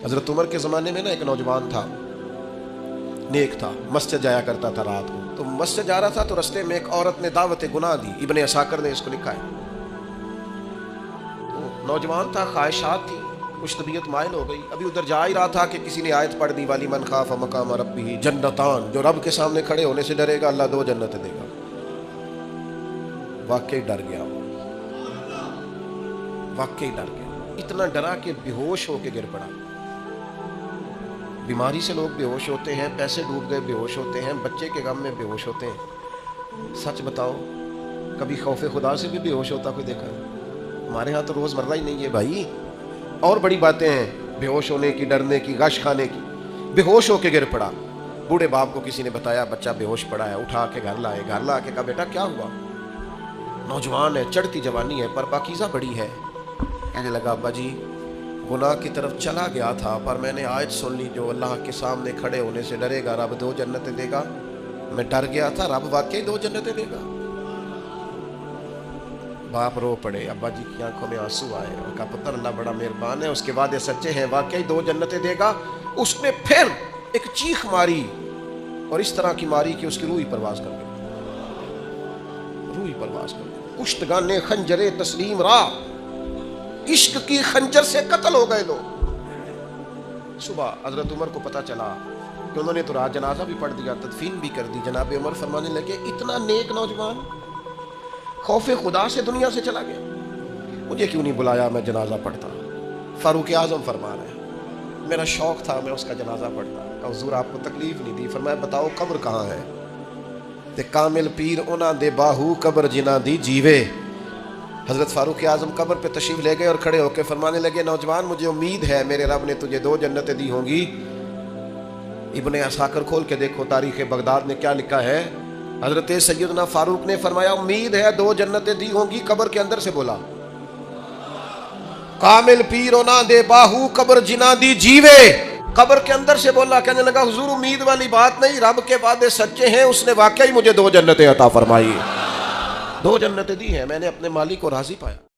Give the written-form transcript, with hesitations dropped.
حضرت عمر کے زمانے میں نا ایک نوجوان تھا، نیک تھا، مسجد جایا کرتا تھا رات کو. تو مسجد جا رہا تھا تو رستے میں ایک عورت نے دعوت گناہ دی. ابن عساکر نے اس کو لکھا ہے. تو نوجوان تھا، خواہشات تھی، کچھ طبیعت مائل ہو گئی. ابھی ادھر جا ہی رہا تھا کہ کسی نے آیت پڑھ دی، والی من خاف مقام ربہ جنتان، جو رب کے سامنے کھڑے ہونے سے ڈرے گا اللہ 2 جنتیں دے گا. واقعی ڈر گیا، واقعی ڈر گیا. اتنا ڈرا کہ بے ہوش ہو کے گر پڑا. بیماری سے لوگ بے ہوش ہوتے ہیں، پیسے ڈوب گئے بے ہوش ہوتے ہیں، بچے کے غم میں بے ہوش ہوتے ہیں. سچ بتاؤ کبھی خوف خدا سے بھی بے ہوش ہوتا کوئی دیکھا ہے؟ ہمارے ہاں تو روز مرہ ہی نہیں ہے بھائی. اور بڑی باتیں ہیں بے ہوش ہونے کی، ڈرنے کی، غش کھانے کی. بے ہوش ہو کے گر پڑا. بوڑھے باپ کو کسی نے بتایا بچہ بے ہوش پڑا ہے. اٹھا کے گھر لائے. گھر لا کے کہا بیٹا کیا ہوا؟ نوجوان ہے، چڑھتی جوانی ہے، پر پاکیزہ بڑی ہے. کہنے لگا ابا جی گناہ کی طرف چلا گیا تھا، پر میں نے آیت سن لی جو اللہ کے سامنے کھڑے ہونے سے ڈرے گا رب 2 جنتیں دے گا. میں ڈر گیا تھا، رب واقعی 2 جنتیں دے گا. باپ رو پڑے، ابا جی کی آنکھوں میں آنسو آئے. ان کا پتر اللہ بڑا مہربان ہے، اس کے وعدے سچے ہیں، واقعی 2 جنتیں دے گا. اس نے پھر ایک چیخ ماری اور اس طرح کی ماری کہ اس کی روح ہی پرواز کر گئی. روح ہی پرواز کر گئی. کشتگان خنجر تسلیم را، عشق کی خنجر سے قتل ہو گئے لوگ. صبح حضرت عمر کو پتا چلا کہ انہوں نے تو رات جنازہ بھی پڑھ دیا، تدفین بھی کر دی. جناب عمر فرمانے لگے اتنا نیک نوجوان خوف خدا سے دنیا سے چلا گیا، مجھے کیوں نہیں بلایا میں جنازہ پڑھتا. فاروق اعظم فرما رہے ہیں میرا شوق تھا میں اس کا جنازہ پڑھتا. کہ حضور آپ کو تکلیف نہیں دی. فرمایا بتاؤ قبر کہاں ہے؟ تے کامل پیر انہاں دے باہو قبر جنہ دی جیوے. حضرت فاروق اعظم قبر پہ تشریف لے گئے اور کھڑے ہو کے فرمانے لگے نوجوان مجھے امید ہے میرے رب نے تجھے 2 جنتیں دی ہوں گی. ابن عساکر کھول کے دیکھو تاریخ بغداد میں کیا لکھا ہے. حضرت سیدنا فاروق نے فرمایا امید ہے 2 جنتیں دی ہوں گی. قبر کے اندر سے بولا کامل پیر انہاں دے باہو قبر جنہ دی جیوے. قبر کے اندر سے بولا. کہنے لگا حضور امید والی بات نہیں، رب کے وعدے سچے ہیں، اس نے واقعی مجھے 2 جنتیں عطا فرمائی. 2 جنتیں دی ہیں، میں نے اپنے مالک کو راضی پایا.